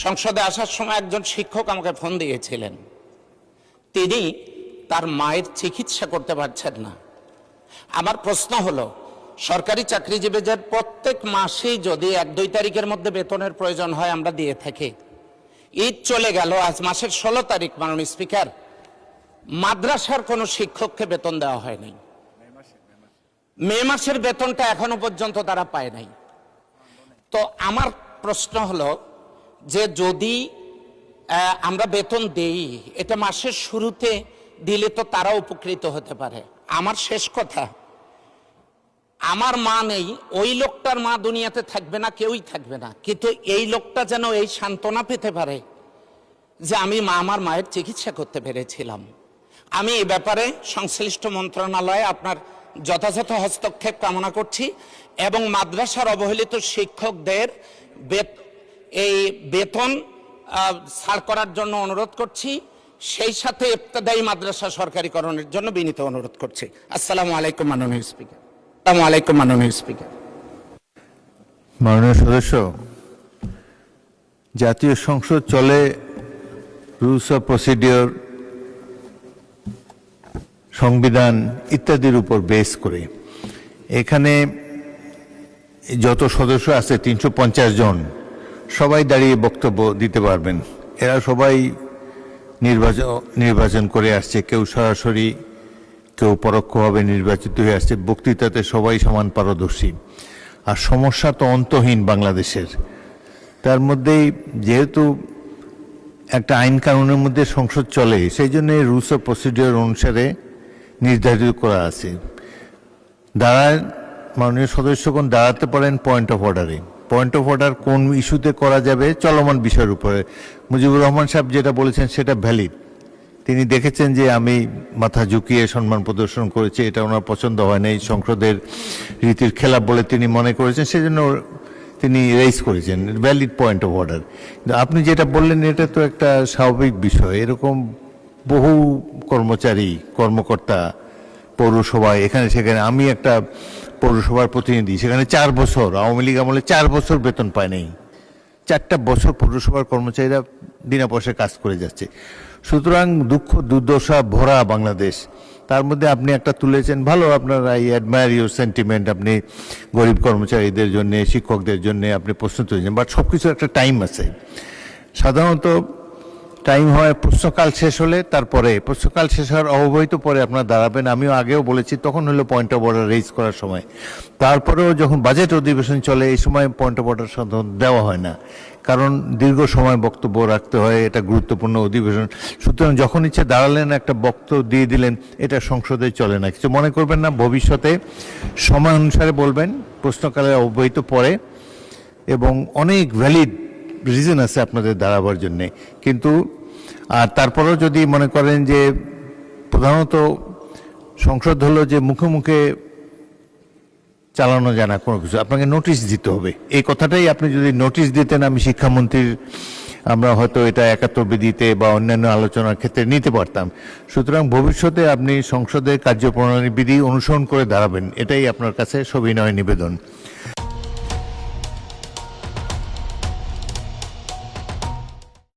সংসদে আসার সময় একজন শিক্ষক আমাকে ফোন দিয়েছিলেন। তিনি তার মায়ের চিকিৎসা করতে পারছেন না। আমার প্রশ্ন হলো, সরকারি চাকরিজীবীদের প্রত্যেক মাসেই যদি 1-2 তারিখের মধ্যে বেতনের প্রয়োজন হয় আমরা দিয়ে থাকি। ঈদ চলে গেল, আজ মাসের 16 তারিখ মাননীয় স্পিকার, মাদ্রাসার কোনো শিক্ষককে বেতন দেওয়া হয়নি। মে মাসের বেতনটা এখনো পর্যন্ত তারা পায় নাই। তো আমার প্রশ্ন হলো যে যদি আমরা বেতন দেই, এটা মাসের শুরুতে দিলে তো তারা উপকৃত হতে পারে। আমার শেষ কথা, আমার মা নেই, ওই লোকটার মা দুনিয়াতে থাকবে না, কেউই থাকবে না, কিন্তু এই লোকটা যেন এই সান্ত্বনা পেতে পারে যে আমি আমার মায়ের চিকিৎসা করতে পেরেছিলাম। আমি এই ব্যাপারে সংশ্লিষ্ট মন্ত্রণালয়ে আপনার যথাযথ হস্তক্ষেপ কামনা করছি এবং মাদ্রাসার অবহেলিত শিক্ষকদের এই বেতন ছাড় করার জন্য অনুরোধ করছি, সেই সাথে ইবতেদায়ী মাদ্রাসা সরকারিকরণের জন্য বিনীত অনুরোধ করছি। আসসালামু আলাইকুম মাননীয় স্পিকার। আসসালামু আলাইকুম মাননীয় স্পিকার। মাননীয় সদস্য, জাতীয় সংসদ চলে রুলস অফ প্রসিডিওর, সংবিধান ইত্যাদির উপর বেস করে। এখানে যত সদস্য আছে 350 জন, সবাই দাঁড়িয়ে বক্তব্য দিতে পারবেন। এরা সবাই নির্বাচন করে আসছে, কেউ সরাসরি কেউ পরোক্ষভাবে নির্বাচিত হয়ে আসছে। বক্তৃতাতে সবাই সমান পারদর্শী। আর সমস্যা তো অন্তহীন বাংলাদেশের। তার মধ্যেই যেহেতু একটা আইন কানুনের মধ্যে সংসদ চলে, সেই জন্য রুলস অফ প্রসিডিওর অনুসারে নির্ধারিত করা আছে। মাননীয় সদস্যগণ দাঁড়াতে পারেন পয়েন্ট অফ অর্ডারে। পয়েন্ট অফ অর্ডার কোন ইস্যুতে করা যাবে চলমান বিষয়ের উপরে। মুজিবুর রহমান সাহেব যেটা বলেছেন সেটা ভ্যালিড। তিনি দেখেছেন যে আমি মাথা ঝুঁকিয়ে সম্মান প্রদর্শন করেছি, এটা ওনার পছন্দ হয় না, এই সংসদের রীতির খেলাপ বলে তিনি মনে করেছেন, সেজন্য তিনি রেইজ করেছেন ভ্যালিড পয়েন্ট অফ অর্ডার। আপনি যেটা বললেন এটা তো একটা স্বাভাবিক বিষয়। এরকম বহু কর্মকর্তা পৌরসভায় এখানে সেখানে, আমি একটা পৌরসভার প্রতিনিধি, সেখানে 4 বছর আওয়ামী লীগ আমলে 4 বছর বেতন পায় নাই। 4টা বছর পৌরসভার কর্মচারীরা বিনা পয়সায় কাজ করে যাচ্ছে। সুতরাং দুঃখ দুর্দশা ভরা বাংলাদেশ। তার মধ্যে আপনি একটা তুলেছেন, ভালো, আপনার আই অ্যাডমায়ার ইউর সেন্টিমেন্ট। আপনি গরিব কর্মচারীদের জন্য, শিক্ষকদের জন্য আপনি প্রশ্ন তুলেছেন, বাট সব কিছুর একটা টাইম আছে। সাধারণত টাইম হয় প্রশ্নকাল শেষ হলে, তারপরে প্রশ্নকাল শেষ হওয়ার অব্যবহিত পরে আপনারা দাঁড়াবেন। আমিও আগেও বলেছি, তখন হলো পয়েন্ট অফ অর্ডার রেইজ করার সময়। তারপরেও যখন বাজেট অধিবেশন চলে, এই সময় পয়েন্ট অফ অর্ডার সাধারণত দেওয়া হয় না, কারণ দীর্ঘ সময় বক্তব্য রাখতে হয়, এটা গুরুত্বপূর্ণ অধিবেশন। সুতরাং যখন ইচ্ছে দাঁড়ালেন, একটা বক্তব্য দিয়ে দিলেন, এটা সংসদে চলে না। কিছু মনে করবেন না, ভবিষ্যতে সময় অনুসারে বলবেন, প্রশ্নকালের অব্যবহিত পরে, এবং অনেক ভ্যালিড রিজন আছে আপনাদের দাঁড়াবার জন্যে। কিন্তু আর তারপরেও যদি মনে করেন যে প্রধানত সংসদ হলো যে মুখে মুখে চালানো যায় না কোনো কিছু, আপনাকে নোটিশ দিতে হবে। এই কথাটাই আপনি যদি নোটিশ দিতেন, আমি শিক্ষামন্ত্রীর, আমরা হয়তো এটা 71 বিধিতে বা অন্যান্য আলোচনার ক্ষেত্রে নিতে পারতাম। সুতরাং ভবিষ্যতে আপনি সংসদের কার্যপ্রণালী বিধি অনুসরণ করে দাঁড়াবেন, এটাই আপনার কাছে সবিনয় নিবেদন।